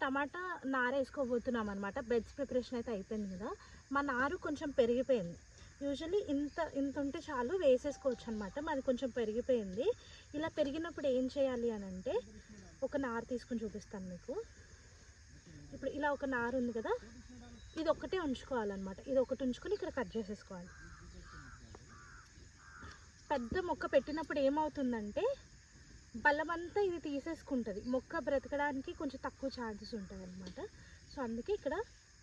టమాటా నార వేసుకోబోతున్నాం అనమాట. Beds preparation అయితే అయిపోయింది కదా. మా నారు కొంచెం పెరిగిపోయింది. యూజువల్లీ ఇంత ఇంత ఉంటే చాలు వేసేసుకోవచ్చు అనమాట. మాది కొంచెం పెరిగిపోయింది. ఇలా పెరిగినప్పుడు ఏం చేయాలి అని అంటే, ఒక నారు తీసుకొని చూపిస్తాను మీకు. ఇప్పుడు ఇలా ఒక నారు ఉంది కదా, ఇది ఒక్కటే ఉంచుకోవాలన్నమాట. ఇది ఒకటి ఉంచుకొని ఇక్కడ కట్ చేసేసుకోవాలి. పెద్ద మొక్క పెట్టినప్పుడు ఏమవుతుందంటే బలమంతా ఇది తీసేసుకుంటుంది. మొక్క బ్రతకడానికి కొంచెం తక్కువ ఛాన్సెస్ ఉంటుంది అనమాట. సో అందుకే ఇక్కడ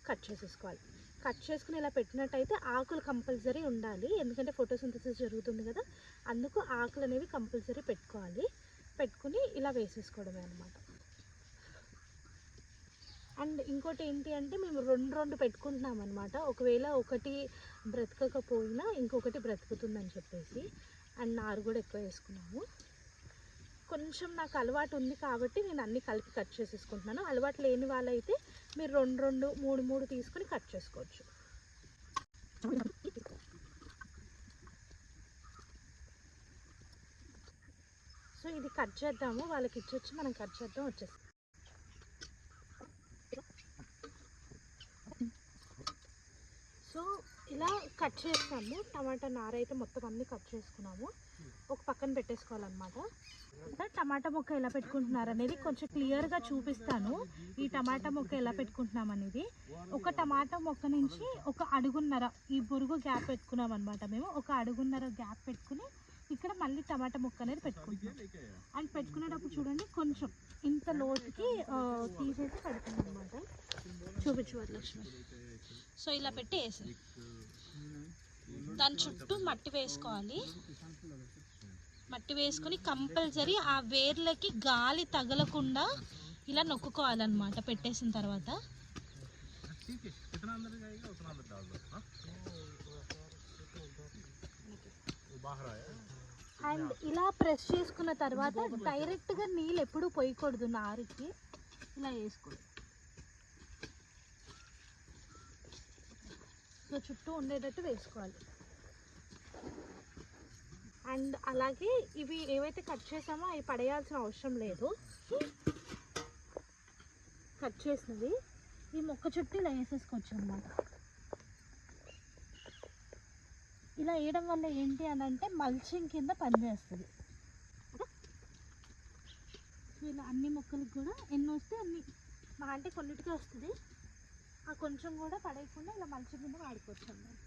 కట్ చేసేసుకోవాలి. కట్ చేసుకుని ఇలా పెట్టినట్టయితే ఆకులు కంపల్సరీ ఉండాలి, ఎందుకంటే ఫోటోసింథసిస్ జరుగుతుంది కదా. అందుకు ఆకులు అనేవి కంపల్సరీ పెట్టుకోవాలి. పెట్టుకుని ఇలా వేసేసుకోవడమే అనమాట. అండ్ ఇంకోటి ఏంటి అంటే, మేము రెండు పెట్టుకుంటున్నాం అనమాట. ఒకవేళ ఒకటి బ్రతకకపోయినా ఇంకొకటి బ్రతుకుతుందని చెప్పేసి. అండ్ నారు కూడా ఎక్కువ వేసుకున్నాము. కొంచెం నాకు అలవాటు ఉంది కాబట్టి నేను అన్నీ కలిపి కట్ చేసేసుకుంటున్నాను. అలవాటు లేని వాళ్ళైతే మీరు 2 3 తీసుకుని కట్ చేసుకోవచ్చు. సో ఇది కట్ చేద్దాము, వాళ్ళకి ఇచ్చొచ్చి మనం కట్ చేద్దాం. వచ్చేసి సో ఇలా కట్ చేస్తాము. టమాటా నార అయితే మొత్తం అన్నీ కట్ చేసుకున్నాము. ఒక పక్కన పెట్టేసుకోవాలన్నమాట. టమాటా మొక్క ఎలా పెట్టుకుంటున్నారు అనేది కొంచెం క్లియర్గా చూపిస్తాను. ఈ టమాటా మొక్క ఎలా పెట్టుకుంటున్నాం అనేది. ఒక టమాటా మొక్క నుంచి 1 అడుగున్నర ఈ బురుగు గ్యాప్ పెట్టుకున్నాం అనమాట. మేము 1 అడుగున్నర గ్యాప్ పెట్టుకుని ఇక్కడ మళ్ళీ టమాటా మొక్క అనేది పెట్టుకుంటున్నాం. అండ్ పెట్టుకునేటప్పుడు చూడండి, కొంచెం ఇంత లోతుకి తీసేసి పెడుతున్నాం అనమాట. చూపించు వరలక్ష్మి. సో ఇలా పెట్టి వేసి దాని చుట్టూ మట్టి వేసుకోవాలి. మట్టి వేసుకొని కంపల్సరీ ఆ వేర్లకి గాలి తగలకుండా ఇలా నొక్కుకోవాలన్నమాట పెట్టేసిన తర్వాత. అండ్ ఇలా ప్రెస్ చేసుకున్న తర్వాత డైరెక్ట్గా నీళ్ళు ఎప్పుడూ పోయకూడదు నారుకి. ఇలా వేసుకోండి. సో చుట్టూ ఉండేటట్టు వేసుకోవాలి. అండ్ అలాగే ఇవి ఏవైతే కట్ చేసామో అవి పడేయాల్సిన అవసరం లేదు. కట్ చేసినవి ఈ మొక్క చుట్టూ ఇలా వేసేసుకోవచ్చు అన్నమాట. ఇలా వేయడం వల్ల ఏంటి అని అంటే మల్చింగ్ కింద పనిచేస్తుంది. సో ఇలా అన్ని మొక్కలకు కూడా ఎన్ని వస్తే అన్ని, మా అంటే కొన్నిటికే వస్తుంది. ఆ కొంచెం కూడా పడేయకుండా ఇలా మల్చింగ్ కింద వాడుకోవచ్చు అన్నమాట.